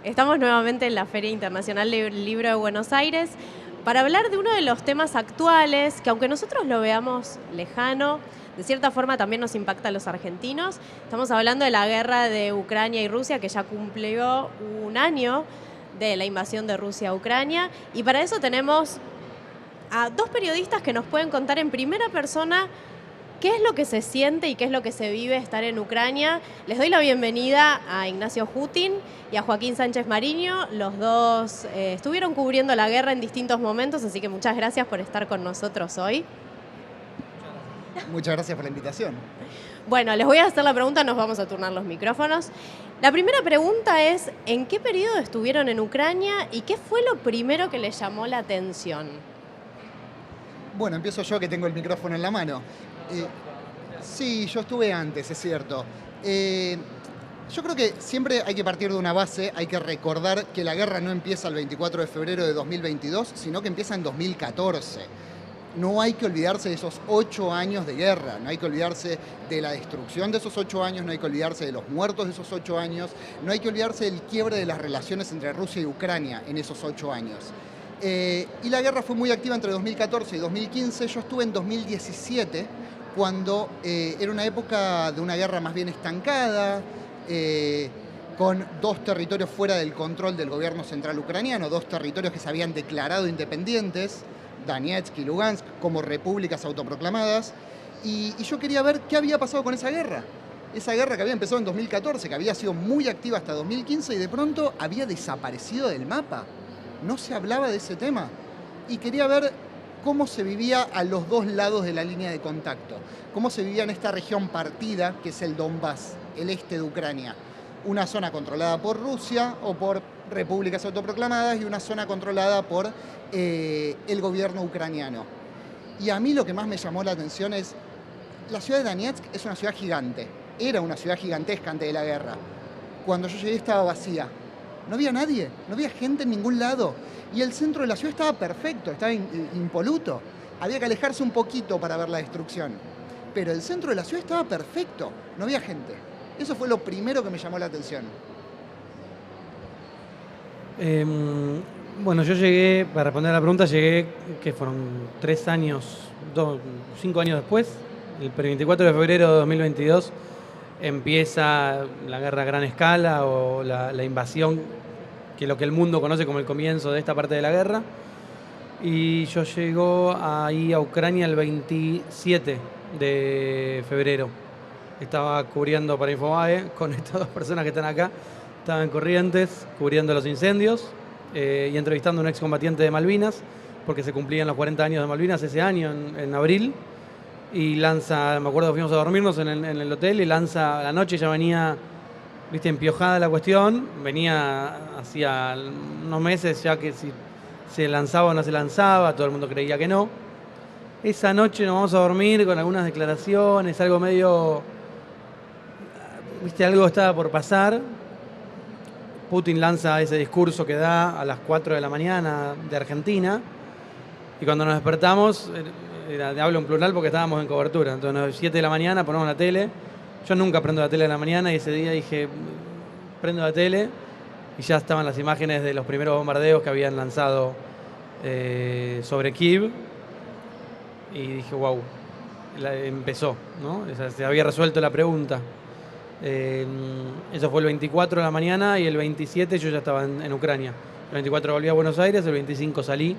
Estamos nuevamente en la Feria Internacional del Libro de Buenos Aires para hablar de uno de los temas actuales que, aunque nosotros lo veamos lejano, de cierta forma también nos impacta a los argentinos. Estamos hablando de la guerra de Ucrania y Rusia, que ya cumplió un año de la invasión de Rusia a Ucrania. Y para eso tenemos a dos periodistas que nos pueden contar en primera persona qué es lo que se siente y qué es lo que se vive estar en Ucrania. Les doy la bienvenida a Ignacio Jutin y a Joaquín Sánchez Mariño. Los dos estuvieron cubriendo la guerra en distintos momentos, así que muchas gracias por estar con nosotros hoy. Muchas gracias por la invitación. Bueno, les voy a hacer la pregunta, nos vamos a turnar los micrófonos. La primera pregunta es, ¿en qué periodo estuvieron en Ucrania y qué fue lo primero que les llamó la atención? Bueno, empiezo yo que tengo el micrófono en la mano. Sí, yo estuve antes, es cierto. Yo creo que siempre hay que partir de una base, hay que recordar que la guerra no empieza el 24 de febrero de 2022, sino que empieza en 2014. No hay que olvidarse de esos 8 años de guerra, no hay que olvidarse de la destrucción de esos 8 años, no hay que olvidarse de los muertos de esos 8 años, no hay que olvidarse del quiebre de las relaciones entre Rusia y Ucrania en esos 8 años. Y la guerra fue muy activa entre 2014 y 2015. Yo estuve en 2017, cuando era una época de una guerra más bien estancada, con 2 territorios fuera del control del gobierno central ucraniano, 2 territorios que se habían declarado independientes, Donetsk y Lugansk, como repúblicas autoproclamadas. Y yo quería ver qué había pasado con esa guerra que había empezado en 2014, que había sido muy activa hasta 2015 y de pronto había desaparecido del mapa. No se hablaba de ese tema. Y quería ver cómo se vivía a los 2 lados de la línea de contacto. Cómo se vivía en esta región partida, que es el Donbass, el este de Ucrania. Una zona controlada por Rusia o por repúblicas autoproclamadas y una zona controlada por el gobierno ucraniano. Y a mí lo que más me llamó la atención es, la ciudad de Donetsk es una ciudad gigante. Era una ciudad gigantesca antes de la guerra. Cuando yo llegué estaba vacía. No había nadie, no había gente en ningún lado. Y el centro de la ciudad estaba perfecto, estaba impoluto. Había que alejarse un poquito para ver la destrucción. Pero el centro de la ciudad estaba perfecto, no había gente. Eso fue lo primero que me llamó la atención. Bueno, yo llegué, para responder a la pregunta, que fueron 3 años, 5 años después. El 24 de febrero de 2022 empieza la guerra a gran escala o la invasión, que es lo que el mundo conoce como el comienzo de esta parte de la guerra. Y yo llego ahí a Ucrania el 27 de febrero. Estaba cubriendo para Infobae con estas 2 personas que están acá. Estaba en Corrientes cubriendo los incendios y entrevistando a un excombatiente de Malvinas, porque se cumplían los 40 años de Malvinas ese año, en abril. Y lanza, me acuerdo que fuimos a dormirnos en el hotel y lanza a la noche, ya venía, viste, empiojada la cuestión, venía hacía unos meses ya que si se lanzaba o no se lanzaba, todo el mundo creía que no. Esa noche nos vamos a dormir con algunas declaraciones, algo medio, viste, algo estaba por pasar. Putin lanza ese discurso que da a las 4 de la mañana de Argentina y cuando nos despertamos, hablo en plural porque estábamos en cobertura, entonces a las 7 de la mañana ponemos la tele. Yo nunca prendo la tele en la mañana y ese día dije, prendo la tele y ya estaban las imágenes de los primeros bombardeos que habían lanzado sobre Kiev y dije, wow, empezó, ¿no? O sea, se había resuelto la pregunta. Eso fue el 24 de la mañana y el 27 yo ya estaba en Ucrania. El 24 volví a Buenos Aires, el 25 salí,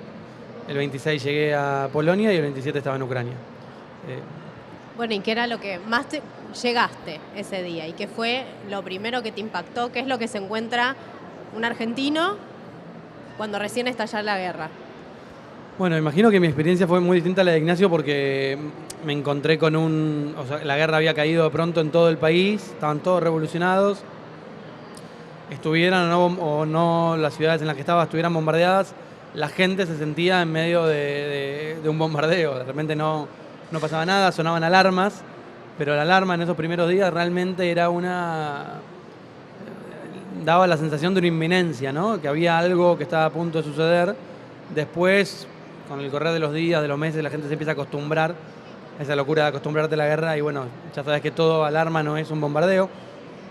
el 26 llegué a Polonia y el 27 estaba en Ucrania. Bueno, ¿y qué era lo que más llegaste ese día? ¿Y qué fue lo primero que te impactó? ¿Qué es lo que se encuentra un argentino cuando recién estalla la guerra? Bueno, imagino que mi experiencia fue muy distinta a la de Ignacio porque me encontré con o sea, la guerra había caído de pronto en todo el país, estaban todos revolucionados, estuvieran o no las ciudades en las que estaba estuvieran bombardeadas, la gente se sentía en medio de un bombardeo, de repente no pasaba nada, sonaban alarmas, pero la alarma en esos primeros días realmente era daba la sensación de una inminencia, ¿no? Que había algo que estaba a punto de suceder. Después, con el correr de los días, de los meses, la gente se empieza a acostumbrar a esa locura de acostumbrarte a la guerra y bueno, ya sabes que todo alarma no es un bombardeo,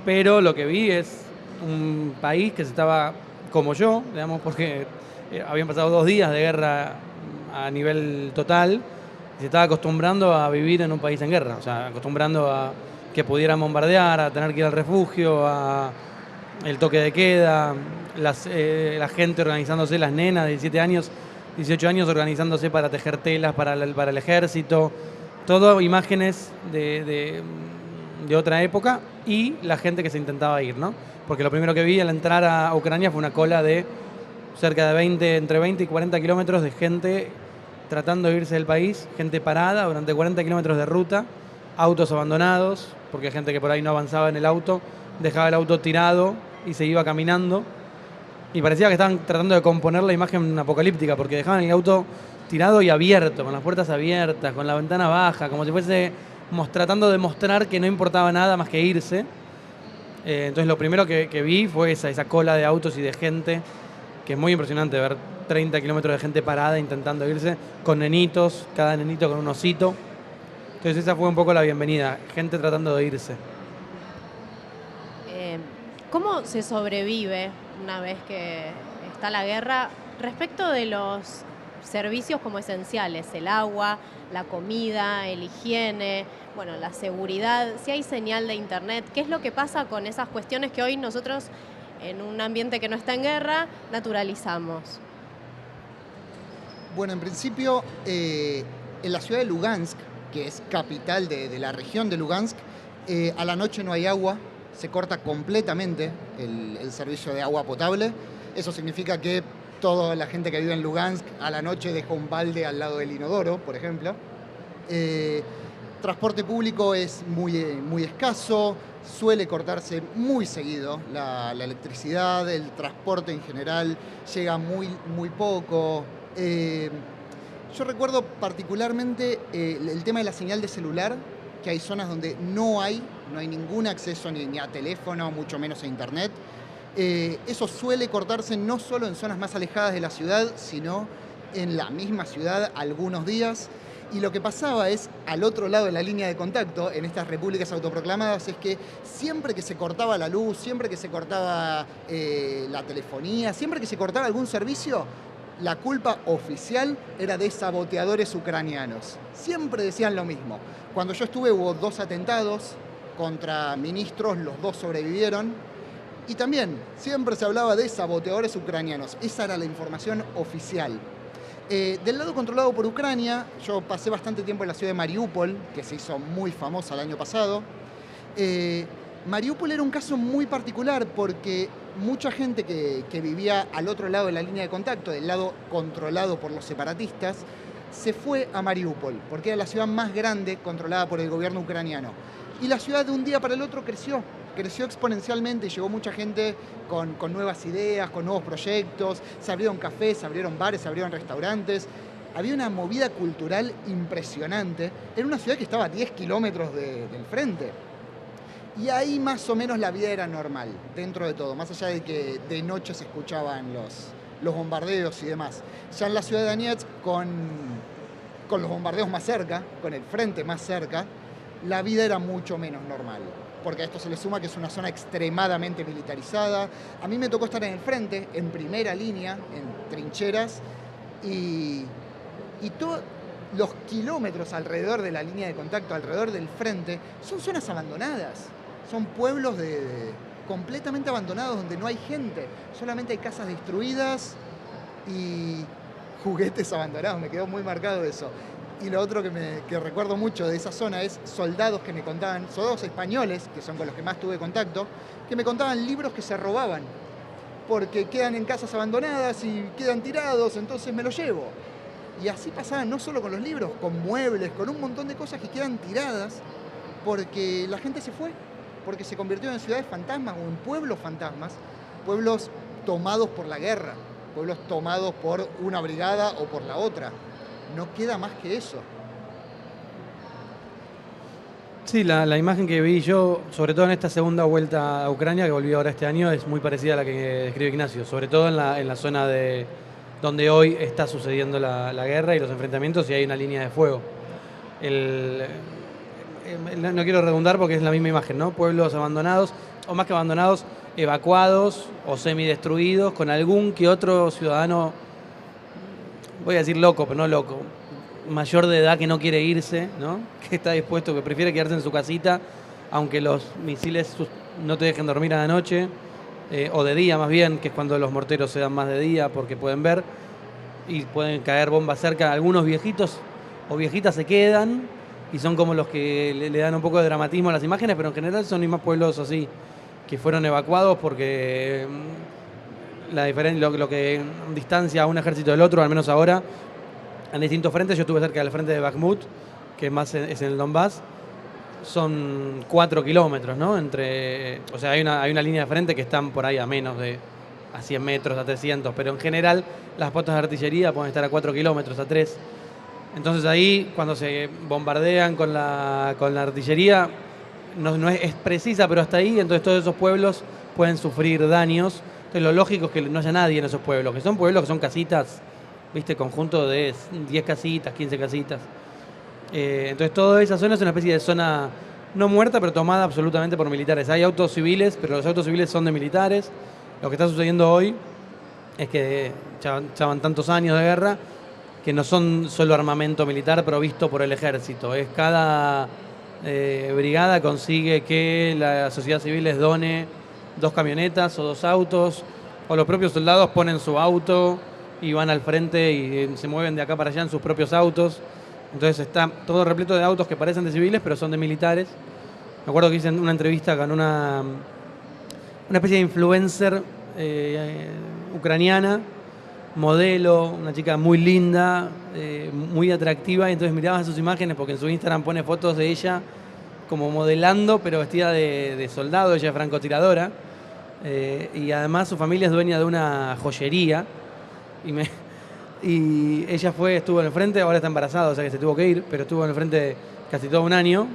pero lo que vi es un país que se estaba, como yo, digamos, porque habían pasado 2 días de guerra a nivel total, y se estaba acostumbrando a vivir en un país en guerra, o sea, acostumbrando a que pudieran bombardear, a tener que ir al refugio, a el toque de queda, la gente organizándose, las nenas de 17 años, 18 años organizándose para tejer telas para el ejército, todo imágenes de otra época, y la gente que se intentaba ir, ¿no? Porque lo primero que vi al entrar a Ucrania fue una cola de cerca de entre 20 y 40 kilómetros de gente tratando de irse del país, gente parada durante 40 kilómetros de ruta, autos abandonados, porque hay gente que por ahí no avanzaba en el auto, dejaba el auto tirado y se iba caminando. Y parecía que estaban tratando de componer la imagen apocalíptica, porque dejaban el auto tirado y abierto, con las puertas abiertas, con la ventana baja, como si fuese tratando de mostrar que no importaba nada más que irse. Entonces lo primero que vi fue esa cola de autos y de gente, que es muy impresionante ver 30 kilómetros de gente parada intentando irse, con nenitos, cada nenito con un osito. Entonces esa fue un poco la bienvenida, gente tratando de irse. ¿Cómo se sobrevive una vez que está la guerra respecto de los servicios como esenciales? El agua, la comida, el higiene, bueno, la seguridad, si hay señal de internet. ¿Qué es lo que pasa con esas cuestiones que hoy nosotros, en un ambiente que no está en guerra, naturalizamos? Bueno, en principio, en la ciudad de Lugansk, que es capital de la región de Lugansk, a la noche no hay agua, se corta completamente el servicio de agua potable. Eso significa que toda la gente que vive en Lugansk a la noche deja un balde al lado del inodoro, por ejemplo. Transporte público es muy escaso, suele cortarse muy seguido la electricidad, el transporte en general llega muy poco. Yo recuerdo particularmente el tema de la señal de celular, que hay zonas donde no hay ningún acceso ni a teléfono, mucho menos a internet. Eso suele cortarse no solo en zonas más alejadas de la ciudad, sino en la misma ciudad algunos días. Y lo que pasaba es, al otro lado de la línea de contacto, en estas repúblicas autoproclamadas, es que siempre que se cortaba la luz, siempre que se cortaba la telefonía, siempre que se cortaba algún servicio, la culpa oficial era de saboteadores ucranianos. Siempre decían lo mismo. Cuando yo estuve hubo 2 atentados contra ministros, los 2 sobrevivieron. Y también siempre se hablaba de saboteadores ucranianos. Esa era la información oficial. Del lado controlado por Ucrania, yo pasé bastante tiempo en la ciudad de Mariupol, que se hizo muy famosa el año pasado. Mariupol era un caso muy particular porque mucha gente que vivía al otro lado de la línea de contacto, del lado controlado por los separatistas, se fue a Mariupol, porque era la ciudad más grande controlada por el gobierno ucraniano. Y la ciudad de un día para el otro creció exponencialmente y llegó mucha gente con nuevas ideas, con nuevos proyectos, se abrieron cafés, se abrieron bares, se abrieron restaurantes. Había una movida cultural impresionante en una ciudad que estaba a 10 kilómetros del frente. Y ahí más o menos la vida era normal, dentro de todo, más allá de que de noche se escuchaban los bombardeos y demás. Ya en la ciudad de Donetsk, con los bombardeos más cerca, con el frente más cerca, la vida era mucho menos normal. Porque a esto se le suma que es una zona extremadamente militarizada. A mí me tocó estar en el frente, en primera línea, en trincheras, y todos los kilómetros alrededor de la línea de contacto, alrededor del frente, son zonas abandonadas. Son pueblos completamente abandonados donde no hay gente, solamente hay casas destruidas y juguetes abandonados. Me quedó muy marcado eso. Y lo otro que recuerdo mucho de esa zona es soldados que me contaban, soldados españoles, que son con los que más tuve contacto, que me contaban libros que se robaban, porque quedan en casas abandonadas y quedan tirados, entonces me los llevo. Y así pasaba no solo con los libros, con muebles, con un montón de cosas que quedan tiradas, porque la gente se fue, porque se convirtió en ciudades fantasmas o en pueblos fantasmas, pueblos tomados por la guerra, pueblos tomados por una brigada o por la otra. No queda más que eso. Sí, la imagen que vi yo, sobre todo en esta segunda vuelta a Ucrania, que volví ahora este año, es muy parecida a la que describe Ignacio, sobre todo en la zona de donde hoy está sucediendo la guerra y los enfrentamientos y hay una línea de fuego. No quiero redundar porque es la misma imagen, ¿no? Pueblos abandonados, o más que abandonados, evacuados o semidestruidos, con algún que otro ciudadano, voy a decir loco, pero no loco, mayor de edad que no quiere irse, ¿no? Que está dispuesto, que prefiere quedarse en su casita, aunque los misiles no te dejen dormir a la noche, o de día más bien, que es cuando los morteros se dan más de día porque pueden ver, y pueden caer bombas cerca. Algunos viejitos o viejitas se quedan y son como los que le dan un poco de dramatismo a las imágenes, pero en general son más pueblos así, que fueron evacuados porque la diferencia, lo que distancia a un ejército del otro, al menos ahora, en distintos frentes. Yo estuve cerca del frente de Bakhmut, que más es en el Donbass. Son 4 kilómetros, ¿no? O sea, hay una línea de frente que están por ahí a menos de a 100 metros, a 300, pero en general las postas de artillería pueden estar a 4 kilómetros, a 3. Entonces ahí, cuando se bombardean con la artillería, no es precisa, pero hasta ahí, entonces todos esos pueblos pueden sufrir daños. Entonces lo lógico es que no haya nadie en esos pueblos, que son casitas, ¿viste? Conjunto de 10 casitas, 15 casitas. Entonces toda esa zona es una especie de zona no muerta, pero tomada absolutamente por militares. Hay autos civiles, pero los autos civiles son de militares. Lo que está sucediendo hoy es que ya van tantos años de guerra que no son solo armamento militar provisto por el ejército. Es cada brigada consigue que la sociedad civil les done 2 camionetas o 2 autos, o los propios soldados ponen su auto y van al frente y se mueven de acá para allá en sus propios autos. Entonces está todo repleto de autos que parecen de civiles, pero son de militares. Me acuerdo que hice una entrevista con una especie de influencer ucraniana, modelo, una chica muy linda, muy atractiva, y entonces miraba sus imágenes porque en su Instagram pone fotos de ella como modelando, pero vestida de soldado. Ella es francotiradora, y además su familia es dueña de una joyería, y ella estuvo en el frente, ahora está embarazada, o sea que se tuvo que ir, pero estuvo en el frente casi todo un año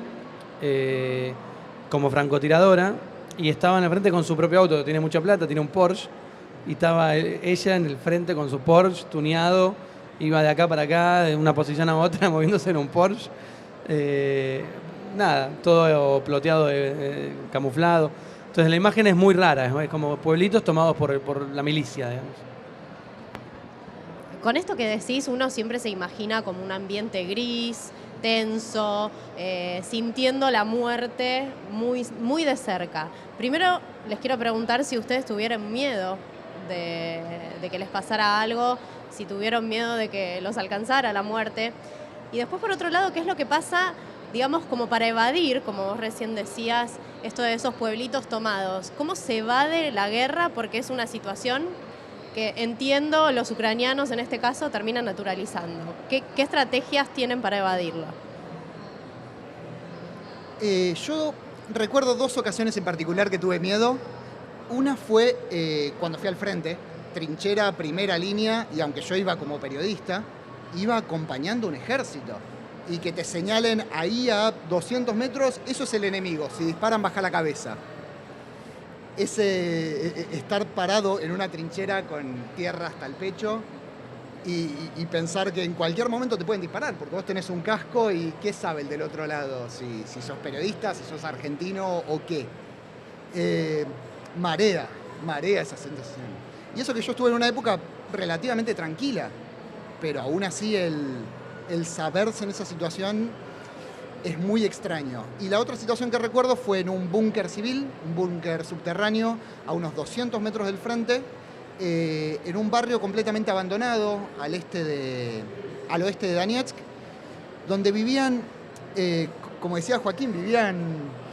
como francotiradora, y estaba en el frente con su propio auto, tiene mucha plata, tiene un Porsche, y estaba ella en el frente con su Porsche tuneado, iba de acá para acá, de una posición a otra, moviéndose en un Porsche. Nada, todo ploteado, camuflado. Entonces la imagen es muy rara, es como pueblitos tomados por la milicia, digamos. Con esto que decís, uno siempre se imagina como un ambiente gris, tenso, sintiendo la muerte muy, muy de cerca. Primero, les quiero preguntar si ustedes tuvieron miedo de que les pasara algo, si tuvieron miedo de que los alcanzara la muerte. Y después, por otro lado, ¿qué es lo que pasa, digamos, como para evadir, como vos recién decías, esto de esos pueblitos tomados? ¿Cómo se evade la guerra? Porque es una situación que, entiendo, los ucranianos en este caso terminan naturalizando. ¿Qué estrategias tienen para evadirlo? Yo recuerdo 2 ocasiones en particular que tuve miedo. Una fue cuando fui al frente, trinchera, primera línea, y aunque yo iba como periodista, iba acompañando un ejército. Y que te señalen ahí a 200 metros, eso es el enemigo. Si disparan, baja la cabeza. Estar parado en una trinchera con tierra hasta el pecho y pensar que en cualquier momento te pueden disparar, porque vos tenés un casco y ¿qué sabe el del otro lado? Si sos periodista, si sos argentino o qué. Marea esa sensación. Y eso que yo estuve en una época relativamente tranquila, pero aún así el saberse en esa situación es muy extraño. Y la otra situación que recuerdo fue en un búnker civil, un búnker subterráneo, a unos 200 metros del frente, en un barrio completamente abandonado, al oeste de Donetsk, donde vivían, como decía Joaquín, vivían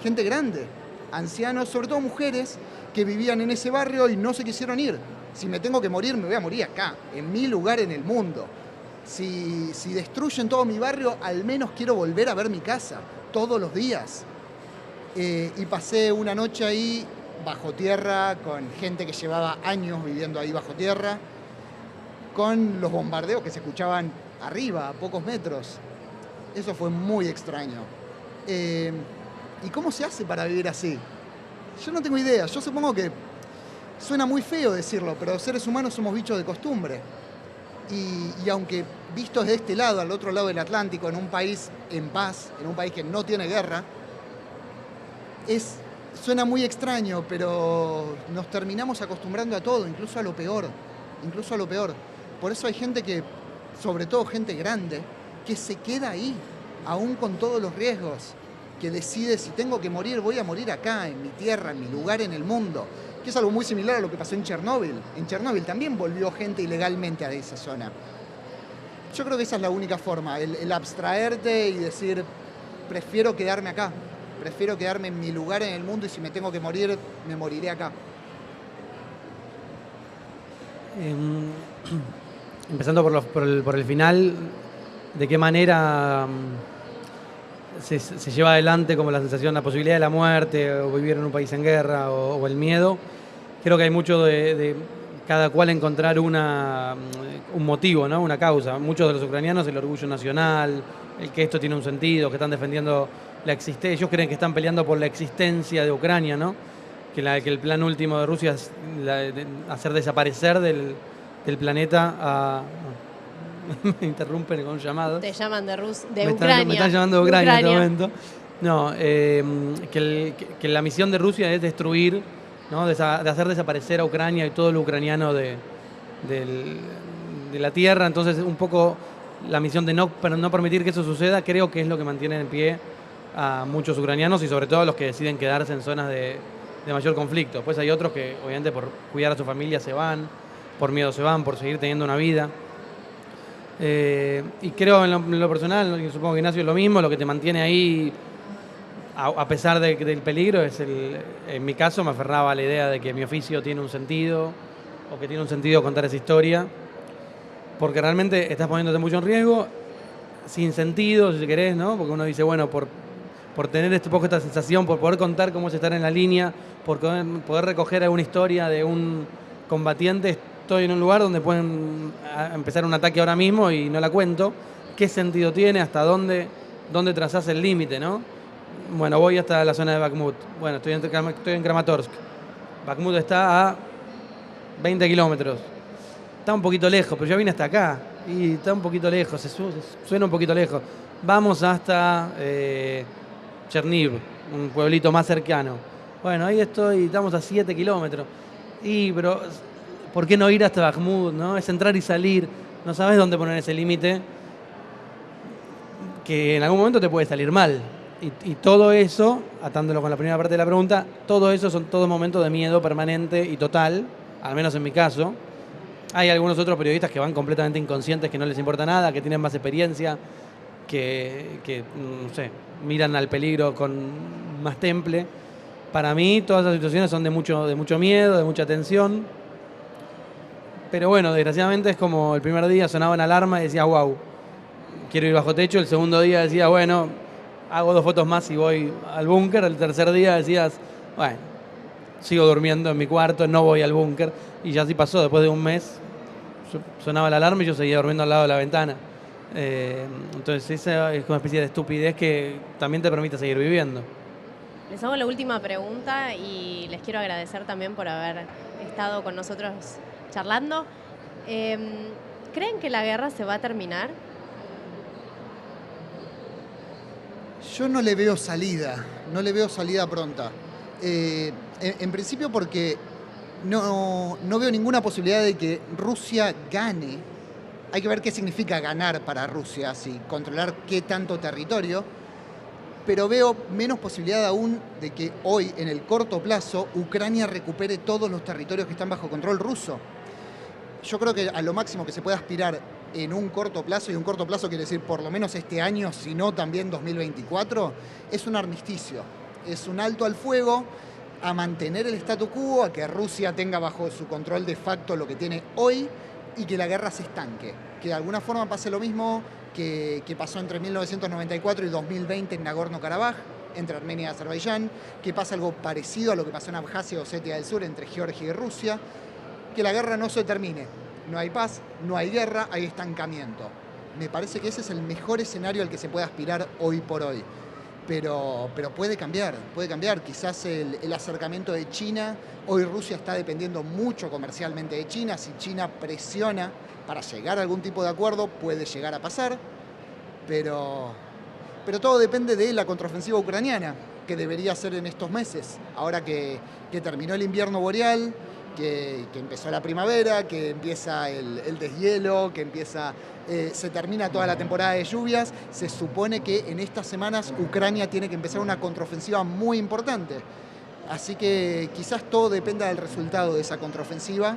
gente grande, ancianos, sobre todo mujeres, que vivían en ese barrio y no se quisieron ir. Si me tengo que morir, me voy a morir acá, en mi lugar en el mundo. Si destruyen todo mi barrio, al menos quiero volver a ver mi casa, todos los días. Y pasé una noche ahí, bajo tierra, con gente que llevaba años viviendo ahí bajo tierra, con los bombardeos que se escuchaban arriba, a pocos metros. Eso fue muy extraño. ¿Y cómo se hace para vivir así? Yo no tengo idea. Yo supongo que suena muy feo decirlo, pero los seres humanos somos bichos de costumbre. Y aunque vistos de este lado, al otro lado del Atlántico, en un país en paz, en un país que no tiene guerra, es Suena muy extraño, pero nos terminamos acostumbrando a todo, incluso a lo peor. Incluso a lo peor. Por eso hay gente que, sobre todo gente grande, que se queda ahí, aún con todos los riesgos, que decide si tengo que morir, voy a morir acá, en mi tierra, en mi lugar en el mundo. Que es algo muy similar a lo que pasó en Chernóbil. En Chernóbil también volvió gente ilegalmente a esa zona. Yo creo que esa es la única forma, el abstraerte y decir, prefiero quedarme acá, prefiero quedarme en mi lugar en el mundo y si me tengo que morir, me moriré acá. Empezando por el final, ¿de qué manera se lleva adelante como la sensación, la posibilidad de la muerte, o vivir en un país en guerra, o el miedo? Creo que hay mucho de cada cual encontrar un motivo, ¿no? Una causa. Muchos de los ucranianos, el orgullo nacional, el que esto tiene un sentido, que están defendiendo la existencia. Ellos creen que están peleando por la existencia de Ucrania, ¿no? Que el plan último de Rusia es hacer desaparecer del planeta me interrumpen con llamados. Te llaman de Ucrania. Me están llamando de Ucrania en este momento. No, que la misión de Rusia es destruir, ¿no? de hacer desaparecer a Ucrania y todo lo ucraniano de la tierra. Entonces, un poco la misión de no permitir que eso suceda, creo que es lo que mantiene en pie a muchos ucranianos y sobre todo a los que deciden quedarse en zonas de mayor conflicto. Pues hay otros que, obviamente, por cuidar a su familia se van, por miedo se van, por seguir teniendo una vida. Y creo en lo personal, y supongo que Ignacio es lo mismo, lo que te mantiene ahí, a pesar del peligro, en mi caso me aferraba a la idea de que mi oficio tiene un sentido, o que tiene un sentido contar esa historia, porque realmente estás poniéndote mucho en riesgo, sin sentido, si querés, ¿no? Porque uno dice, bueno, por tener un poco esta sensación, por poder contar cómo es estar en la línea, por poder recoger alguna historia de un combatiente, estoy en un lugar donde pueden empezar un ataque ahora mismo y no la cuento. ¿Qué sentido tiene? ¿Hasta dónde trazás el límite, no? Bueno, voy hasta la zona de Bakhmut. Bueno, estoy en Kramatorsk. Bakhmut está a 20 kilómetros. Está un poquito lejos, pero yo vine hasta acá. Y está un poquito lejos, suena un poquito lejos. Vamos hasta Cherniv, un pueblito más cercano. Bueno, ahí estamos a 7 kilómetros. Pero ¿por qué no ir hasta Bakhmut, no? Es entrar y salir. No sabes dónde poner ese límite que en algún momento te puede salir mal. Y todo eso, atándolo con la primera parte de la pregunta, todo eso son todos momentos de miedo permanente y total, al menos en mi caso. Hay algunos otros periodistas que van completamente inconscientes, que no les importa nada, que tienen más experiencia, que no sé, miran al peligro con más temple. Para mí todas esas situaciones son de mucho miedo, de mucha tensión. Pero bueno, desgraciadamente es como el primer día sonaba una alarma y decía, wow, quiero ir bajo techo. El segundo día decía, bueno, hago 2 fotos más y voy al búnker. El tercer día decías, bueno, sigo durmiendo en mi cuarto, no voy al búnker. Y ya así pasó, después de un mes sonaba la alarma y yo seguía durmiendo al lado de la ventana. Entonces esa es una especie de estupidez que también te permite seguir viviendo. Les hago la última pregunta y les quiero agradecer también por haber estado con nosotros charlando. ¿Creen que la guerra se va a terminar? Yo no le veo salida pronta. En principio porque no veo ninguna posibilidad de que Rusia gane. Hay que ver qué significa ganar para Rusia, si controlar qué tanto territorio. Pero veo menos posibilidad aún de que hoy, en el corto plazo, Ucrania recupere todos los territorios que están bajo control ruso. Yo creo que a lo máximo que se puede aspirar en un corto plazo, y un corto plazo quiere decir por lo menos este año, si no también 2024, es un armisticio. Es un alto al fuego, a mantener el statu quo, a que Rusia tenga bajo su control de facto lo que tiene hoy y que la guerra se estanque. Que de alguna forma pase lo mismo que pasó entre 1994 y 2020 en Nagorno-Karabaj, entre Armenia y Azerbaiyán, que pasa algo parecido a lo que pasó en Abjasia y Osetia del Sur entre Georgia y Rusia, que la guerra no se termine. No hay paz, no hay guerra, hay estancamiento. Me parece que ese es el mejor escenario al que se puede aspirar hoy por hoy. Pero puede cambiar. Quizás el acercamiento de China, hoy Rusia está dependiendo mucho comercialmente de China. Si China presiona para llegar a algún tipo de acuerdo, puede llegar a pasar. Pero todo depende de la contraofensiva ucraniana. que debería ser en estos meses, ahora que terminó el invierno boreal, que empezó la primavera, que empieza el deshielo, que se termina toda la temporada de lluvias. Se supone que en estas semanas Ucrania tiene que empezar una contraofensiva muy importante. Así que quizás todo dependa del resultado de esa contraofensiva,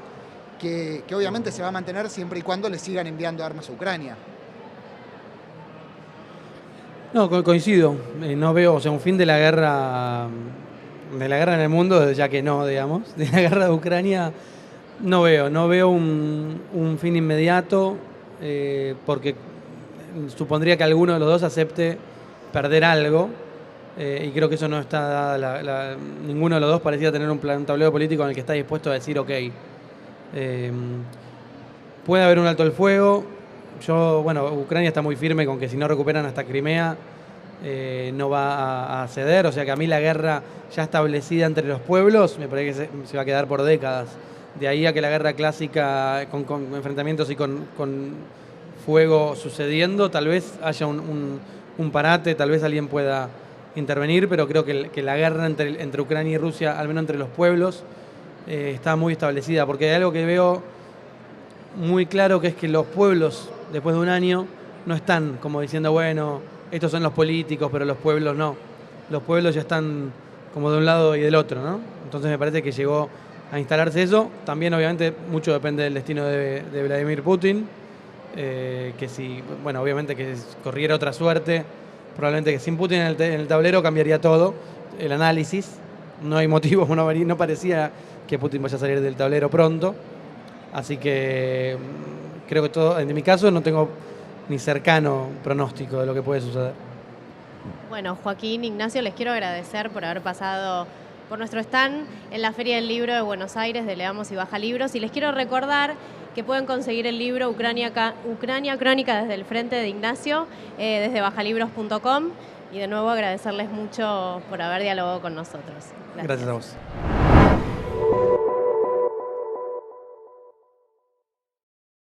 que obviamente se va a mantener siempre y cuando le sigan enviando armas a Ucrania. No, coincido. No veo, o sea, un fin de la guerra en el mundo, ya que no, digamos, de la guerra de Ucrania, no veo un fin inmediato, porque supondría que alguno de los dos acepte perder algo, y creo que eso no está dada, ninguno de los dos parecía tener un tablero político en el que está dispuesto a decir ok. Puede haber un alto el fuego. Ucrania está muy firme con que si no recuperan hasta Crimea, no va a ceder, o sea que a mí la guerra ya establecida entre los pueblos me parece que se va a quedar por décadas. De ahí a que la guerra clásica con enfrentamientos y con fuego sucediendo, tal vez haya un parate, tal vez alguien pueda intervenir, pero creo que la guerra entre Ucrania y Rusia, al menos entre los pueblos, está muy establecida, porque hay algo que veo muy claro, que es que los pueblos, después de un año, no están como diciendo, bueno, estos son los políticos, pero los pueblos no. Los pueblos ya están como de un lado y del otro, ¿no? Entonces me parece que llegó a instalarse eso. También, obviamente, mucho depende del destino de Vladimir Putin, que si, bueno, obviamente que si corriera otra suerte, probablemente que sin Putin en el tablero cambiaría todo, el análisis. No hay motivos, no parecía que Putin vaya a salir del tablero pronto. Así que creo que todo, en mi caso, no tengo ni cercano pronóstico de lo que puede suceder. Bueno, Joaquín, Ignacio, les quiero agradecer por haber pasado por nuestro stand en la Feria del Libro de Buenos Aires de Leamos y Baja Libros. Y les quiero recordar que pueden conseguir el libro Ucrania Crónica desde el Frente de Ignacio, desde bajalibros.com. Y de nuevo agradecerles mucho por haber dialogado con nosotros. Gracias a vos.